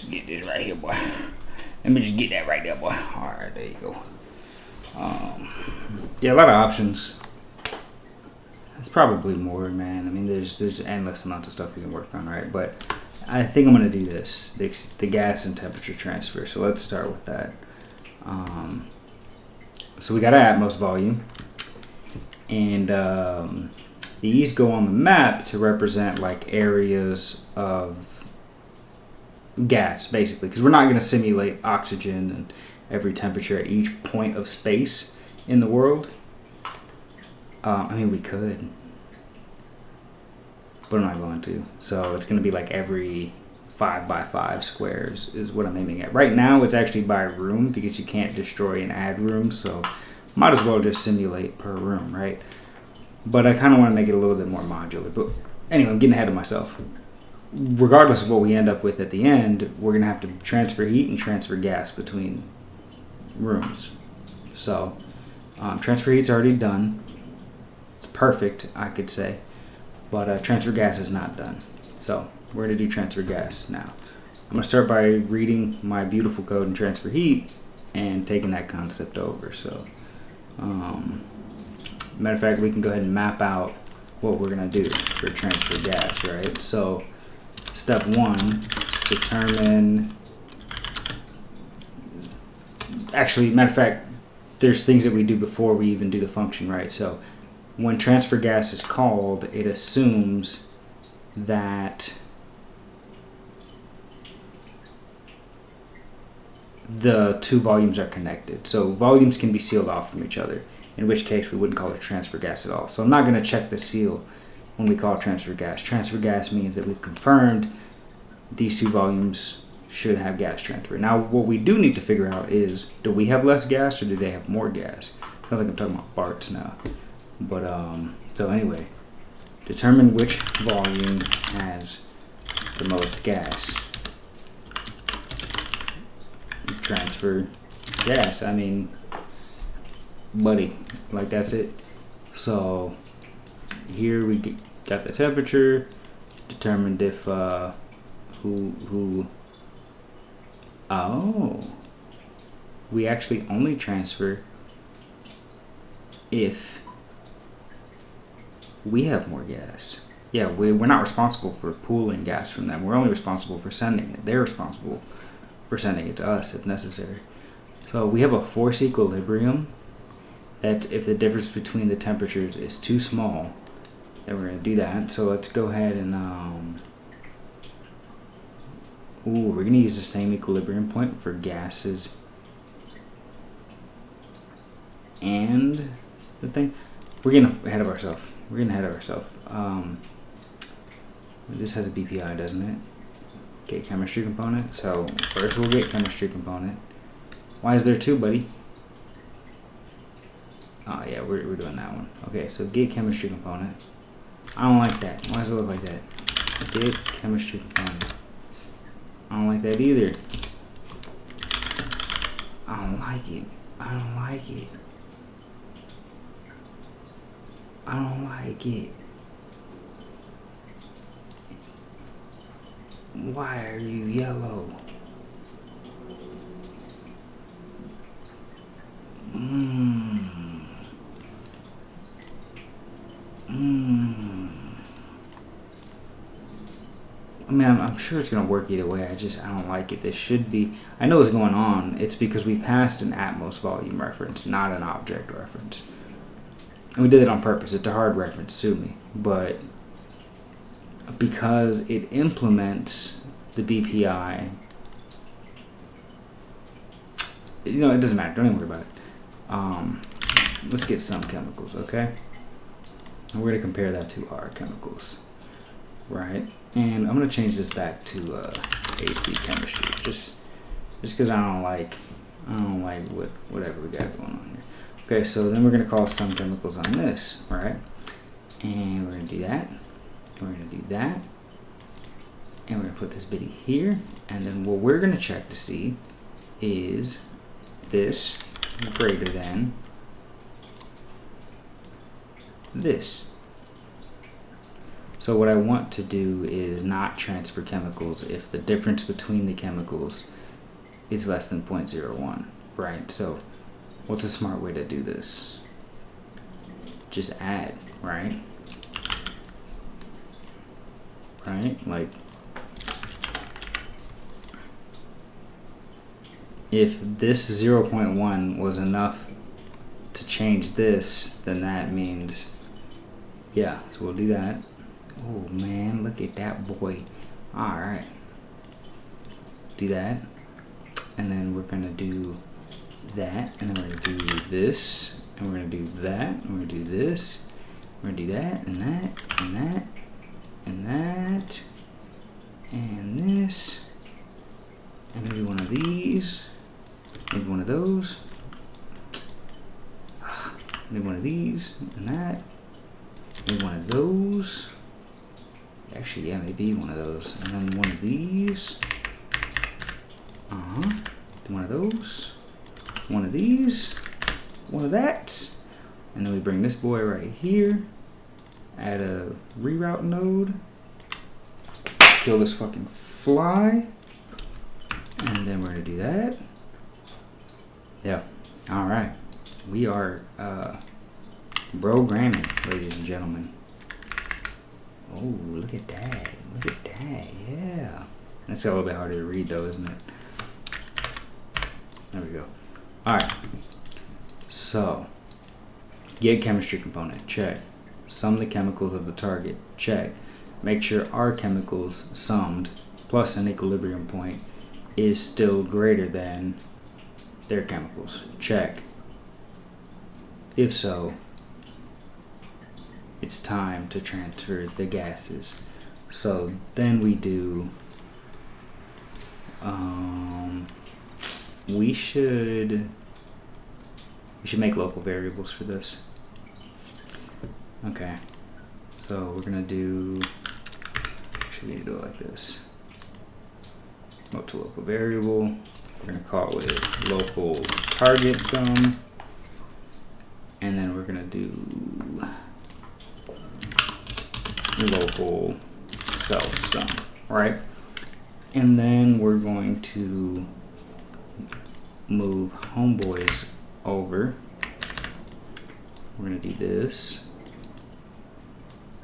just get this right here, boy. Let me just get that right there, boy. All right, there you go. Yeah, a lot of options. It's probably more, man. I mean, there's endless amounts of stuff we can work on, right? But I think I'm gonna do this, the gas and temperature transfer. So let's start with that. So we got our Atmos volume, and these go on the map to represent like areas of gas, basically, because we're not gonna simulate oxygen and every temperature at each point of space in the world. I mean, we could, but I'm not going to. So it's going to be like every 5 by 5 squares is what I'm aiming at. Right now, it's actually by room because you can't destroy and add rooms. So might as well just simulate per room, right? But I kind of want to make it a little bit more modular. But anyway, I'm getting ahead of myself. Regardless of what we end up with at the end, we're going to have to transfer heat and transfer gas between rooms. So transfer heat's already done. Perfect, I could say, but transfer gas is not done. So we're going to do transfer gas now. I'm going to start by reading my beautiful code in transfer heat and taking that concept over. So matter of fact, we can go ahead and map out what we're going to do for transfer gas, right? So step 1, determine, actually, matter of fact, there's things that we do before we even do the function, right? So when transfer gas is called, it assumes that the two volumes are connected. So volumes can be sealed off from each other, in which case we wouldn't call it transfer gas at all. So I'm not going to check the seal when we call transfer gas. Transfer gas means that we've confirmed these two volumes should have gas transfer. Now, what we do need to figure out is, do we have less gas or do they have more gas? Sounds like I'm talking about farts now. But, so anyway, determine which volume has the most gas. Transfer gas. I mean, buddy, like that's it. So here we got the temperature, determined if, we actually only transfer if we have more gas. Yeah, we're not responsible for pooling gas from them. We're only responsible for sending it. They're responsible for sending it to us if necessary. So we have a force equilibrium that if the difference between the temperatures is too small, then we're going to do that. So let's go ahead and we're going to use the same equilibrium point for gases and the thing. We're getting ahead of ourselves. This has a BPI, doesn't it? Get chemistry component. So first we'll get chemistry component. Why is there two, buddy? Oh yeah, we're doing that one. Okay, so get chemistry component. I don't like that. Why does it look like that? Get chemistry component. I don't like that either. I don't like it. I don't like it. I don't like it. Why are you yellow? I mean, I'm sure it's going to work either way. I don't like it. This should be, I know what's going on. It's because we passed an Atmos volume reference, not an object reference. And we did it on purpose. It's a hard reference, sue me. But because it implements the BPI, you know, it doesn't matter. Don't even worry about it. Let's get some chemicals, okay? And we're going to compare that to our chemicals, right? And I'm going to change this back to AC chemistry, just because I don't like whatever we got going on here. Okay, so then we're going to call some chemicals on this, right? And we're going to do that. We're going to do that. And we're going to put this bitty here. And then what we're going to check to see is this greater than this. So what I want to do is not transfer chemicals if the difference between the chemicals is less than 0.01, right? So what's a smart way to do this? Just add, right? Right? Like, if this 0.1 was enough to change this, then that means, yeah, so we'll do that. Oh man, look at that boy. Alright. Do that. And then we're gonna do that. And then we're gonna do this. And we're gonna do that. And we're gonna do this. We're gonna do that and that and that and that. And this. And maybe one of these. Maybe one of those. Maybe one of these and that. Maybe one of those. Actually, yeah, maybe one of those. And then one of these. One of those. One of these. One of that. And then we bring this boy right here. Add a reroute node. Kill this fucking fly. And then we're going to do that. Yeah. Alright. We are programming, ladies and gentlemen. Oh, look at that. Look at that. Yeah. That's a little bit harder to read though, isn't it? There we go. Alright. So, get chemistry component. Check. Sum the chemicals of the target. Check. Make sure our chemicals summed plus an equilibrium point is still greater than their chemicals. Check. If so, it's time to transfer the gases. So then we do, we should make local variables for this. Okay, so we're gonna do, actually we need to do it like this. Go to local variable, we're gonna call it local target sum, and then we're gonna do local self sum, right? And then we're going to move homeboys over. We're gonna do this.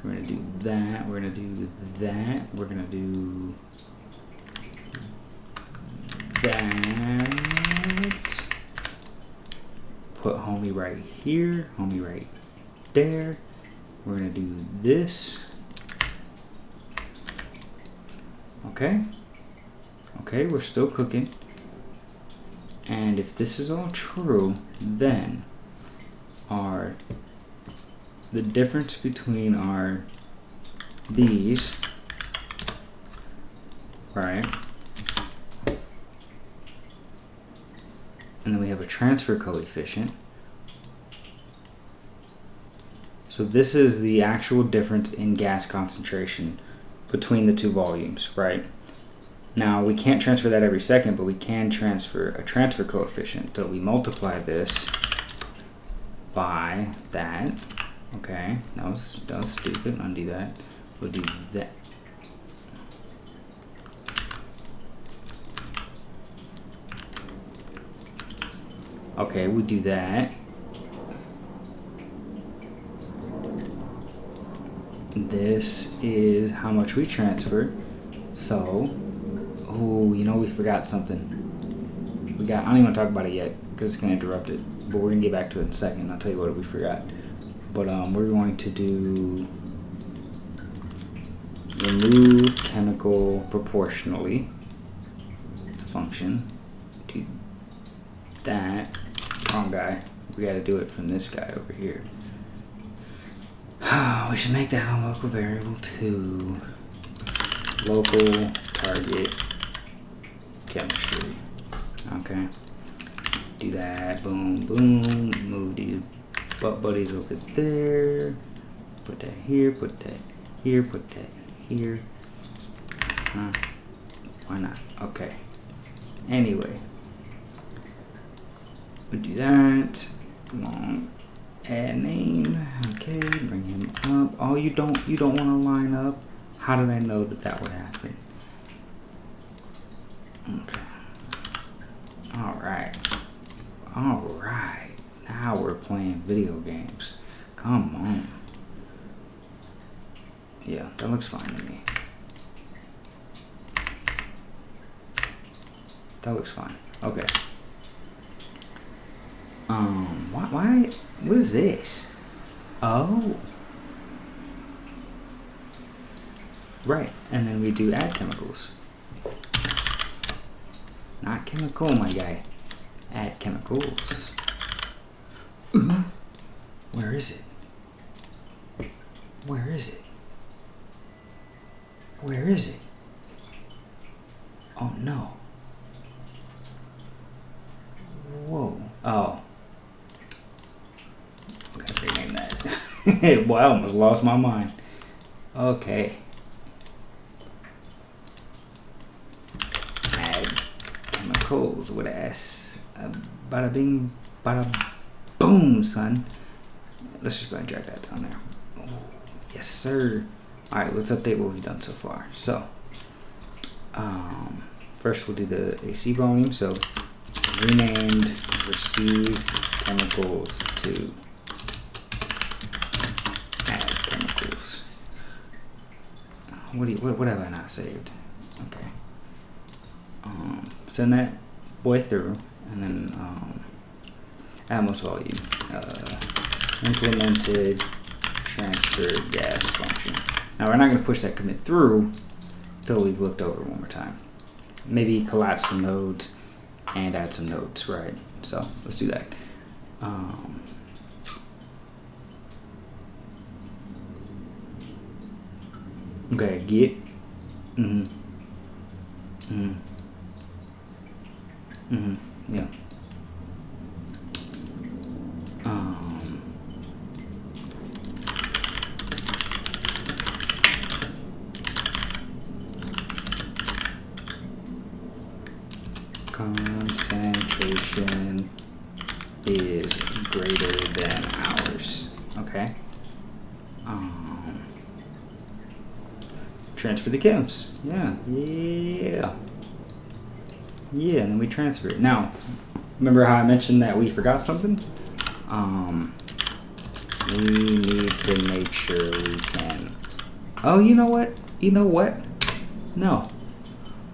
We're gonna do that. We're gonna do that. We're gonna do that. Put homie right here. Homie right there. We're gonna do this. Okay. Okay, we're still cooking. And if this is all true, then the difference between these, right? And then we have a transfer coefficient. So this is the actual difference in gas concentration between the two volumes, right? Now we can't transfer that every second, but we can transfer a transfer coefficient. So we multiply this by that. Okay, that was stupid. Undo that. We'll do that. Okay, we do that. This is how much we transfer. So, oh, you know, we forgot something. I don't even want to talk about it yet because it's going to interrupt it. But we're going to get back to it in a second. I'll tell you what we forgot. But we're going to do remove chemical proportionally. It's a function. Do that. Wrong guy. We got to do it from this guy over here. We should make that a local variable too. Local target chemistry. Okay. Do that. Boom, boom. Move these butt buddies over there. Put that here. Put that here. Put that here. Why not? Okay. Anyway. We do that. Come on. Add name. Okay, bring him up. Oh, you don't want to line up. How did I know that would happen? Okay. All right. Now we're playing video games. Come on. Yeah, that looks fine to me. That looks fine. Okay. Why? What is this? Oh. Right, and then we do add chemicals. Not chemical, my guy. Add chemicals. Where is it? Where is it? Where is it? Oh no. Whoa. Oh. I'm gonna rename that. Boy, I almost lost my mind. Okay. Add chemicals with an S. Bada bing, bada boom, son. Let's just go ahead and drag that down there. Oh, yes, sir. Alright, let's update what we've done so far. So, first we'll do the AC volume. So, renamed receive chemicals to add chemicals. What have I not saved? Okay. Send that boy through, and then add most volume. Implemented transfer gas function. Now we're not going to push that commit through until we've looked over it one more time. Maybe collapse some nodes and add some nodes, right? So let's do that. Okay, get. Yeah. Concentration is greater than ours. Okay. Transfer the chems. Yeah. Yeah, and then we transfer it. Now, remember how I mentioned that we forgot something? We need to make sure we can. Oh, you know what? No.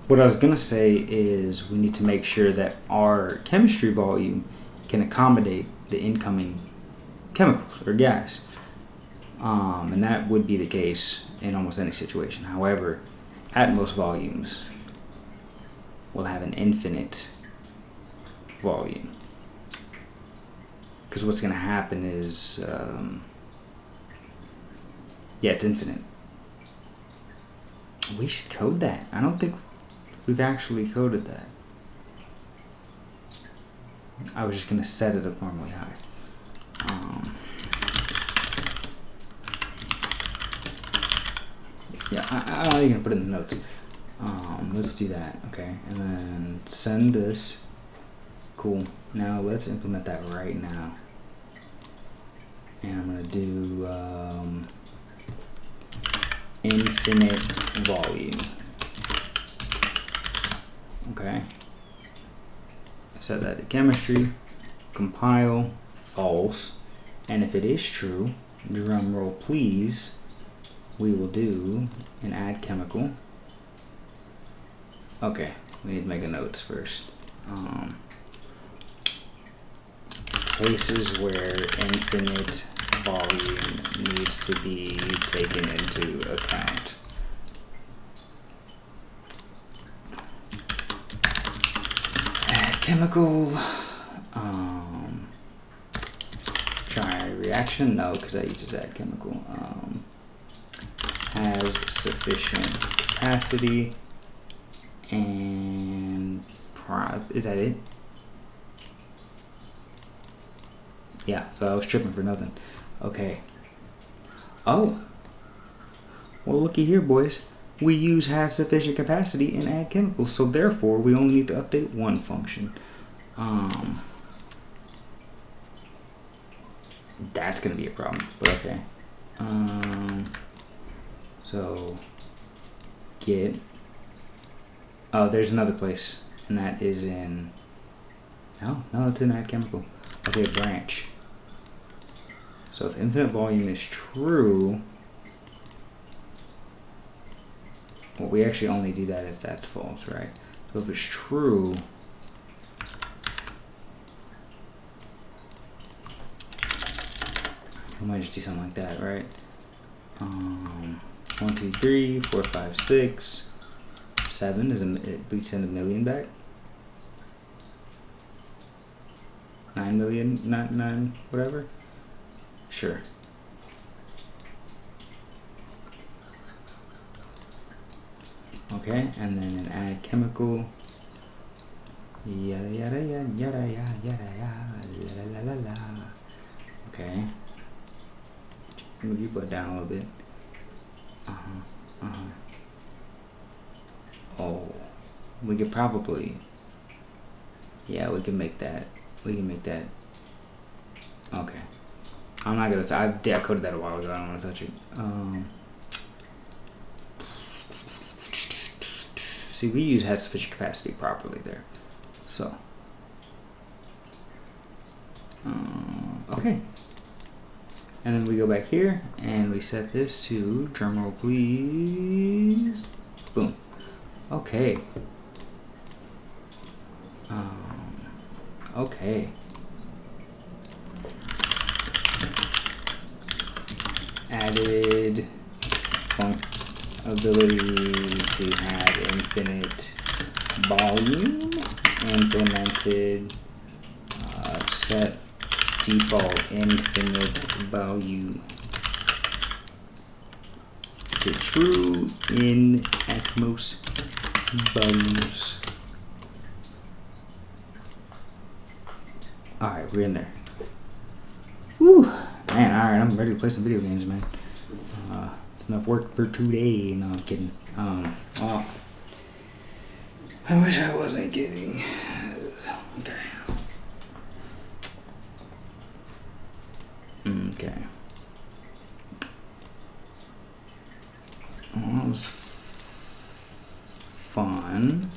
What I was going to say is we need to make sure that our chemistry volume can accommodate the incoming chemicals or gas. And that would be the case in almost any situation. However, at most volumes, we'll have an infinite volume. Because what's going to happen is, it's infinite. We should code that. I don't think we've actually coded that. I was just going to set it abnormally high. Yeah, I'm going to put it in the notes. Let's do that. Okay, and then send this. Cool. Now let's implement that right now. And I'm going to do infinite volume. Okay. Set that to chemistry. Compile false. And if it is true, drum roll please, we will do an add chemical. Okay, we need to make a notes first. Cases where infinite volume needs to be taken into account. Add chemical. Try reaction? No, because that uses add chemical. Has sufficient capacity and is that it? Yeah, so I was tripping for nothing. Okay. Oh. Well, looky here, boys. We use have sufficient capacity and add chemicals, so therefore we only need to update one function. That's gonna be a problem, but okay. So get, oh, there's another place, and that is in, no, it's in add chemical. Okay, branch. So if infinite volume is true, well, we actually only do that if that's false, right? So if it's true, we might just do something like that, right? 1, 2, 3, 4, 5, 6, 7 is we send 1 million back. 9 million, not 9, whatever. Sure. Okay, and then an add chemical. Yada yada yada yada yada yada la la la la. Okay. Move your butt down a little bit. Oh, we could probably. Yeah, we can make that. We can make that. Okay. I'm not gonna. I coded that a while ago. I don't want to touch it. See, reuse has sufficient capacity properly there. So. Okay. And then we go back here and we set this to, drumroll please. Boom. Okay. Okay. Added ability to have infinite volume. Implemented set default infinite value to true in Atmos volumes. Alright, we're in there. Woo! Man, alright, I'm ready to play some video games, man. It's enough work for today. No, I'm kidding. Well, I wish I wasn't kidding. Okay. Okay. Well, that was fun.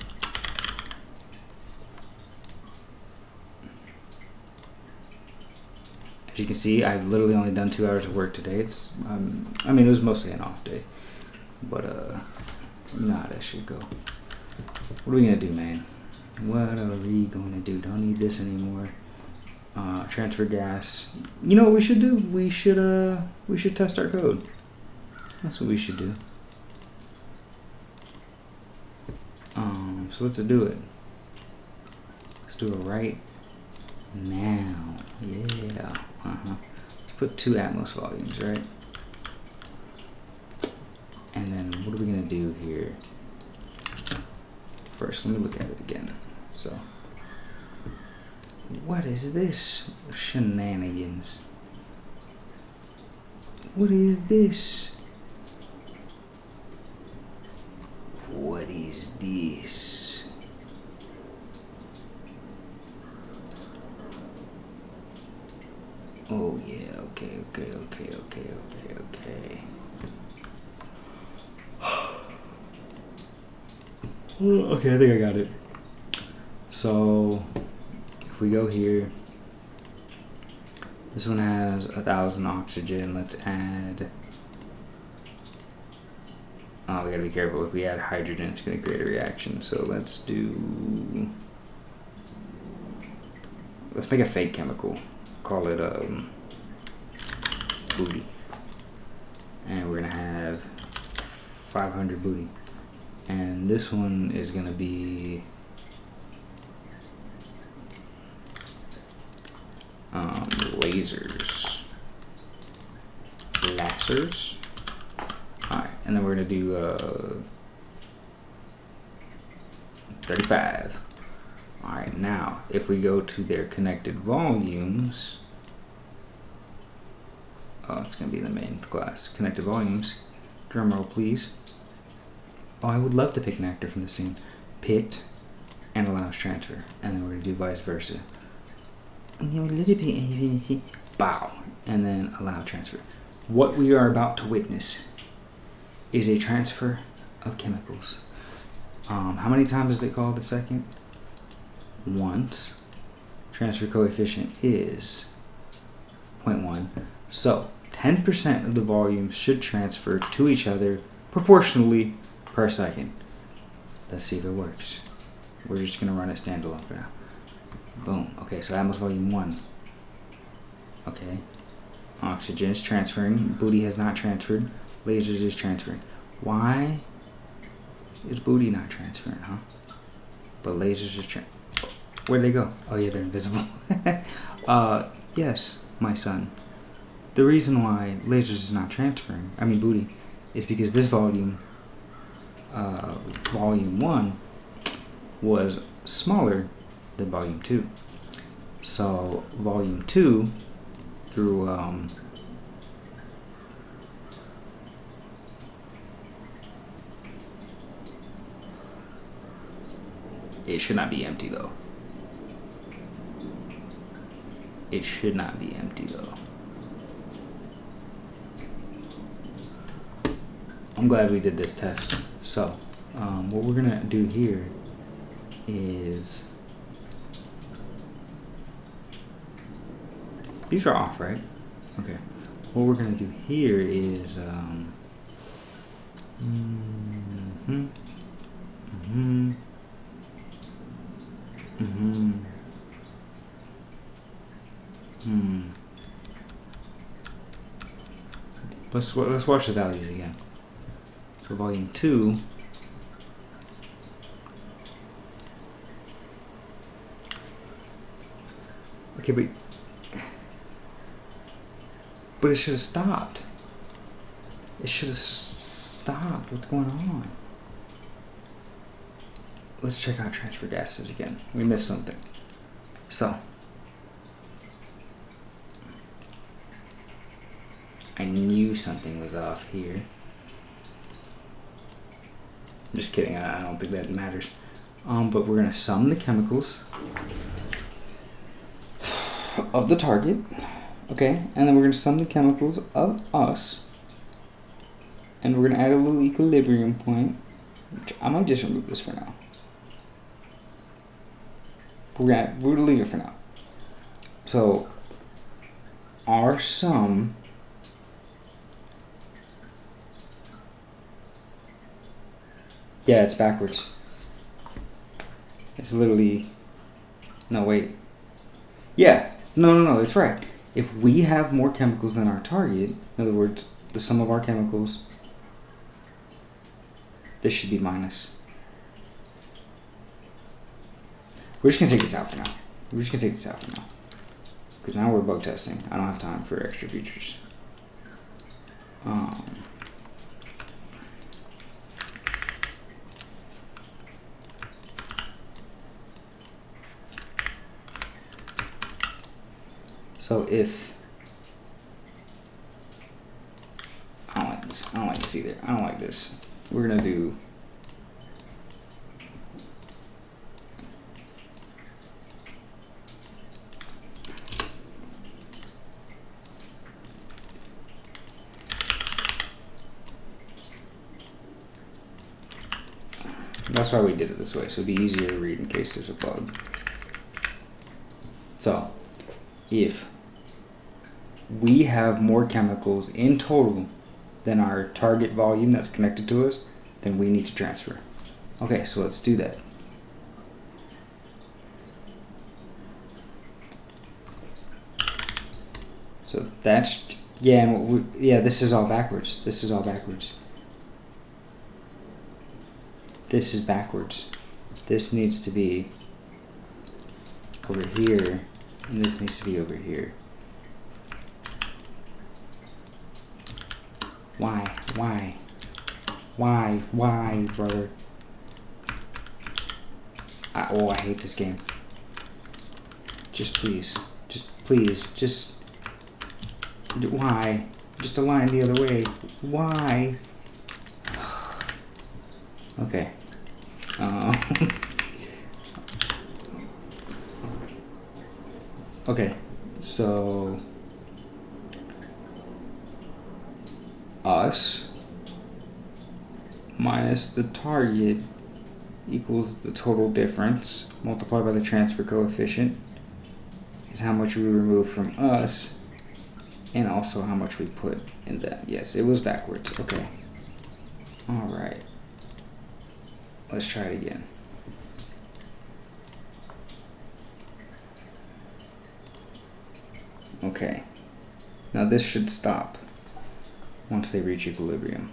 As you can see, I've literally only done 2 hours of work today. It's, I mean, it was mostly an off day, but nah, that should go. What are we gonna do, man? What are we gonna do? Don't need this anymore. Transfer gas. You know what we should do? We should test our code. That's what we should do. So let's do it. Let's do it right now. Yeah. Let's put 2 Atmos volumes, right? And then what are we gonna do here? First, let me look at it again. So, what is this? Shenanigans. What is this? What is this? Oh yeah, okay. Okay, I think I got it. So, if we go here, this one has 1,000 oxygen. Let's add. Oh, we gotta be careful. If we add hydrogen, it's gonna create a reaction. So let's make a fake chemical. Call it booty, and we're gonna have 500 booty. And this one is gonna be lasers. Alright, and then we're gonna do 35. Alright, now if we go to their connected volumes, it's gonna be the main class. Connected volumes. Drumroll please. Oh, I would love to pick an actor from the scene. Pit and allows transfer. And then we're going to do vice versa. bow, and then allow transfer. What we are about to witness is a transfer of chemicals. How many times is it called a second? Once. Transfer coefficient is 0.1. So 10% of the volume should transfer to each other proportionally per second. Let's see if it works. We're just going to run a standalone for now. Boom. Okay, so Atmos volume 1. Okay. Oxygen is transferring. Booty has not transferred. Lasers is transferring. Why is booty not transferring, huh? But lasers is transferring. Where'd they go? Oh yeah, they're invisible. Yes, my son. The reason why lasers is not transferring, I mean booty, is because this volume, volume 1, was smaller than volume 2. So volume 2 through it should not be empty though. It should not be empty though. I'm glad we did this test. So what we're gonna do here is, these are off, right? Okay. What we're gonna do here is Let's watch the values again. So volume 2 okay, but it should have stopped. It should have stopped. What's going on? Let's check out transfer gases again. We missed something. So I knew something was off here. I'm just kidding. I don't think that matters. But we're gonna sum the chemicals of the target, okay, and then we're gonna sum the chemicals of us, and we're gonna add a little equilibrium point. Which I might just remove this for now. We're gonna leave it for now. So our sum yeah, it's backwards. It's literally, no wait. Yeah, no, it's right. If we have more chemicals than our target, in other words, the sum of our chemicals, this should be minus. We're just gonna take this out for now. Because now we're bug testing. I don't have time for extra features. So if I don't like this, I don't like this either. I don't like this. We're gonna do that's why we did it this way, so it'd be easier to read in case there's a bug. So if we have more chemicals in total than our target volume that's connected to us, then we need to transfer. Okay, so let's do that. So that's, yeah, and this is all backwards. This is backwards. This needs to be over here, and this needs to be over here. Why, brother? I hate this game. Why? Just align the other way. Why? Okay. Okay, so us minus the target equals the total difference multiplied by the transfer coefficient is how much we remove from us and also how much we put in them. Yes, it was backwards. Okay. All right. Let's try it again. Okay. Now this should stop once they reach equilibrium.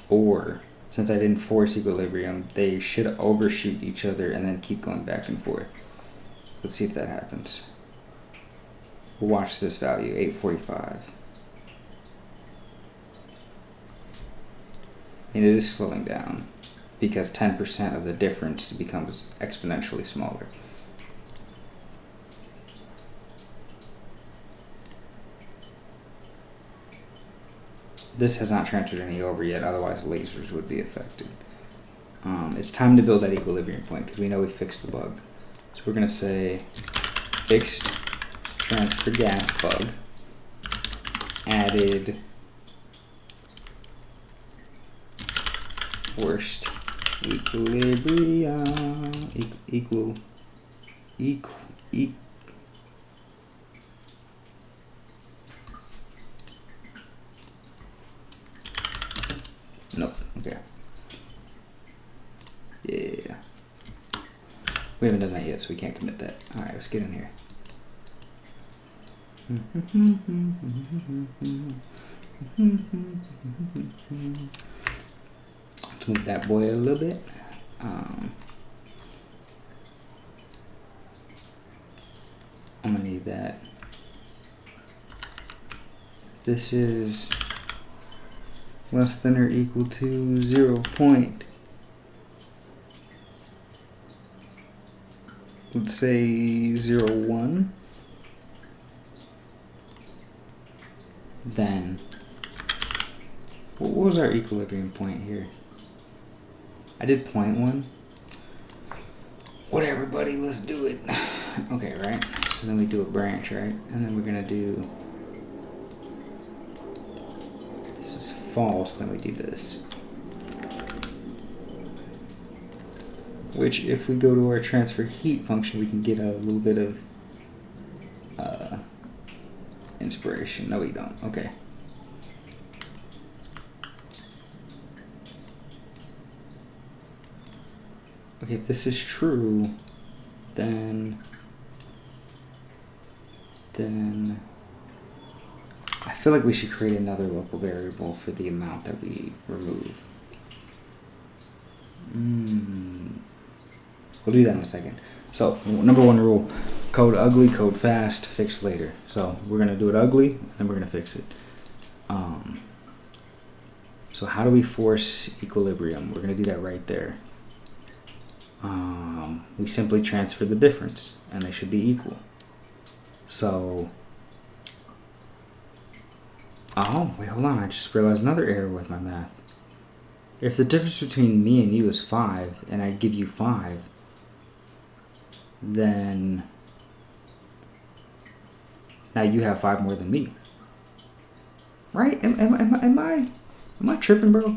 Or, since I didn't force equilibrium, they should overshoot each other and then keep going back and forth. Let's see if that happens. We'll watch this value, 845. And it is slowing down because 10% of the difference becomes exponentially smaller. This has not transferred any over yet, otherwise lasers would be affected. It's time to build that equilibrium point because we know we fixed the bug. So we're going to say fixed transfer gas bug added forced equilibrium Nope. Okay. Yeah. We haven't done that yet, so we can't commit that. All right, let's get in here. Let's move that boy a little bit. I'm gonna need that. This is less than or equal to 0. Let's say 0.1. Then, what was our equilibrium point here? I did 0.1. Whatever, buddy, let's do it. Okay, right? So then we do a branch, right? And then we're gonna do, this is false, then we do this. Which, if we go to our transfer heat function, we can get a little bit of inspiration. No, we don't. Okay. Okay, if this is true, then I feel like we should create another local variable for the amount that we remove. We'll do that in a second. So, number one rule, code ugly, code fast, fix later. So we're going to do it ugly, then we're going to fix it. So how do we force equilibrium? We're going to do that right there. We simply transfer the difference, and they should be equal. So, oh, wait, hold on. I just realized another error with my math. If the difference between me and you is 5, and I give you 5, then now you have 5 more than me. Right? Am I tripping, bro?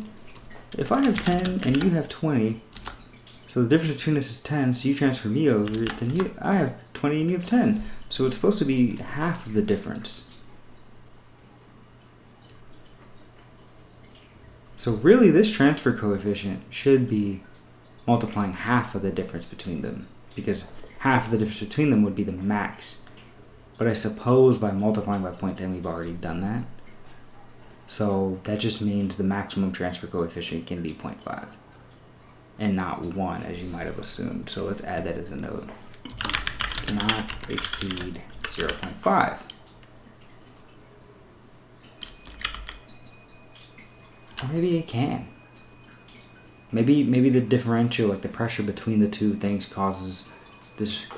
If I have 10 and you have 20, so the difference between us is 10, so you transfer me over, then I have 20 and you have 10. So it's supposed to be half of the difference. So really this transfer coefficient should be multiplying half of the difference between them, because half of the difference between them would be the max. But I suppose by multiplying by 0.10 we've already done that. So that just means the maximum transfer coefficient can be 0.5 and not 1 as you might have assumed. So let's add that as a note. Cannot exceed 0.5. Or maybe it can. Maybe the differential, like the pressure between the two things, causes this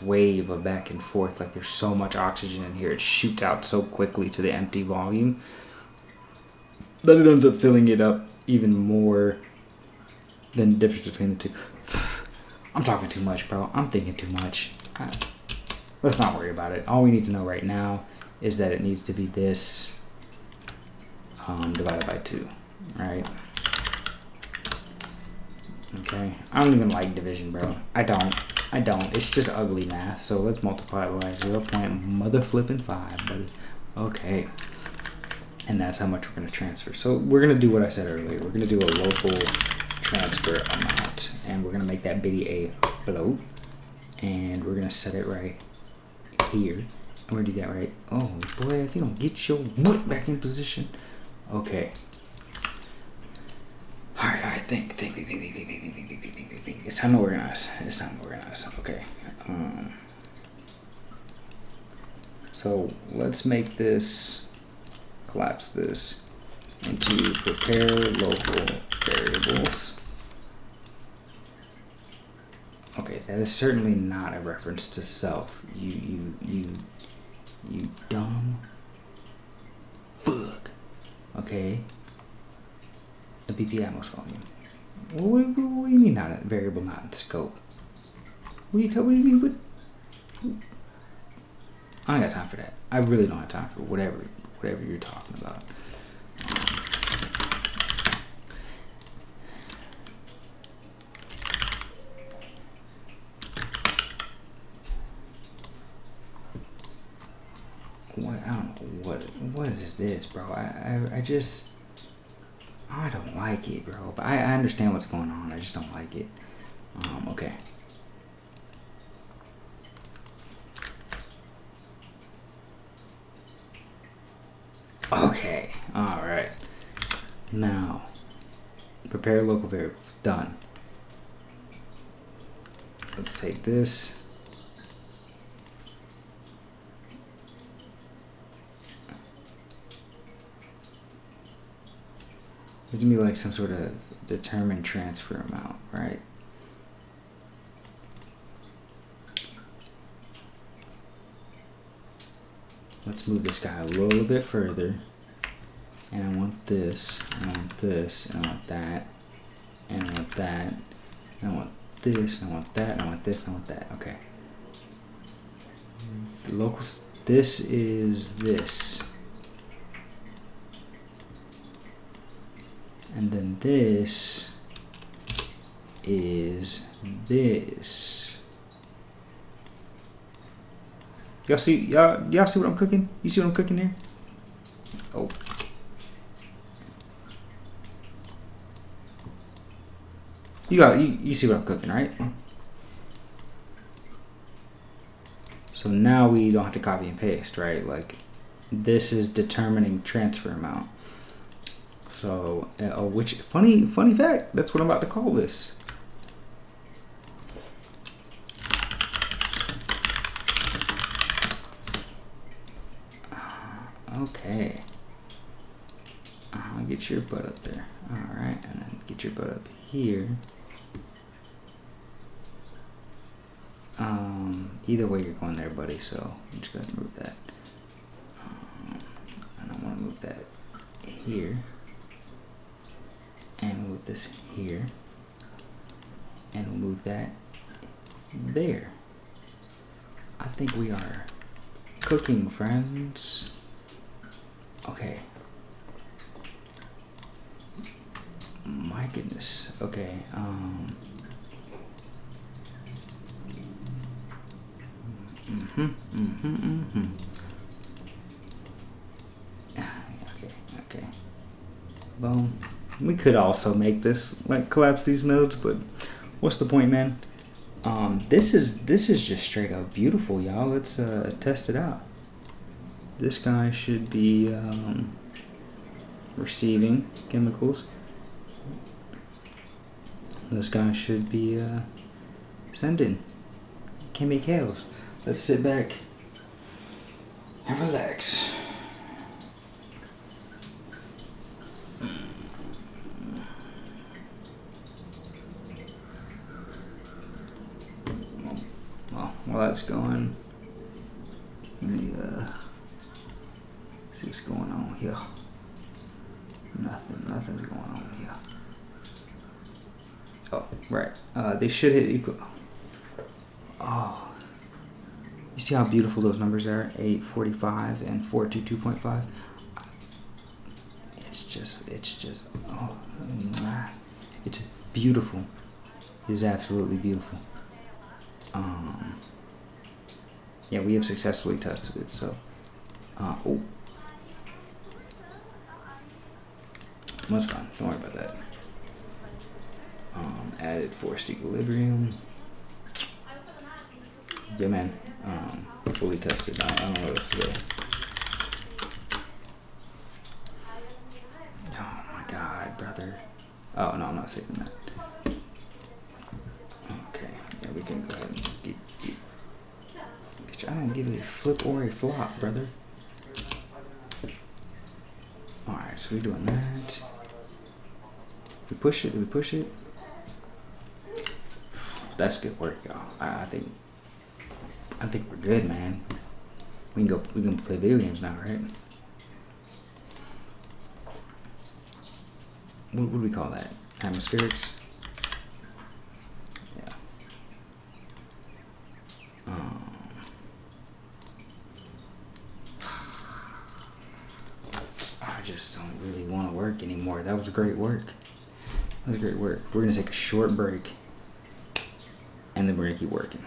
wave of back and forth. Like there's so much oxygen in here, it shoots out so quickly to the empty volume that it ends up filling it up even more than the difference between the two. I'm talking too much, bro. I'm thinking too much. let's not worry about it. All we need to know right now is that it needs to be this divided by 2, right? Okay, I don't even like division, bro. I don't. It's just ugly math. So let's multiply it by 0.5, buddy. Okay, and that's how much we're gonna transfer. So we're gonna do what I said earlier. We're gonna do a local transfer amount, and we're gonna make that bitty a float, and we're gonna set it right here. I'm gonna do that right. Oh boy, if you don't get your butt back in position. Okay. All right. Think. It's time to organize. Okay. So let's make this, collapse this into prepare local variables. Okay, that is certainly not a reference to self. You dumb fuck. Okay. A BP Atmos volume. What do you mean not a variable, not in scope? What do you mean? What? I don't got time for that. I really don't have time for whatever you're talking about. What? I don't know what is this, bro? I don't like it, bro. But I understand what's going on. I just don't like it. Okay. Okay. All right. Now, prepare local variables. Done. Let's take this. It's gonna be like some sort of determined transfer amount, right? Let's move this guy a little bit further. And I want this, and I want this, and I want that, and I want that, and I want this, and I want that, and I want this, and I want that. Okay. The locals, this is this. And then this is this. Y'all see what I'm cooking? You see what I'm cooking here? Oh. You see what I'm cooking, right? So now we don't have to copy and paste, right? Like this is determining transfer amount. So, which funny fact, that's what I'm about to call this. Okay. Get your butt up there. All right, and then get your butt up here. Either way, you're going there, buddy. So I'm just gonna move that. And I want to move that here. And move this here, and we'll move that there. I think we are cooking, friends. Okay. My goodness. Okay. Okay. Boom. We could also make this like collapse these nodes, but what's the point, man? This is just straight up beautiful, y'all. Let's test it out. This guy should be receiving chemicals. This guy should be sending chemicals. Let's sit back and relax. While that's going, let me see what's going on here. Nothing's going on here. Oh, right. They should hit equal. Oh, You see how beautiful those numbers are? 845 and 422.5. It's just, oh, it's beautiful. It is absolutely beautiful. Yeah, we have successfully tested it. So, oh, that's fine. Don't worry about that. Added forced equilibrium. Yeah, man. Fully tested. I don't know what else to say. Oh my god, brother. Oh no, I'm not saving that. Okay, yeah, we can go ahead and get I don't give a flip or a flop, brother. Alright, so we're doing that. We push it, we push it. That's good work, y'all. I think we're good, man. We can play video games now, right? What do we call that? Atmospherics? Yeah. I just don't really want to work anymore. That was great work. That was great work. We're going to take a short break, and then we're going to keep working.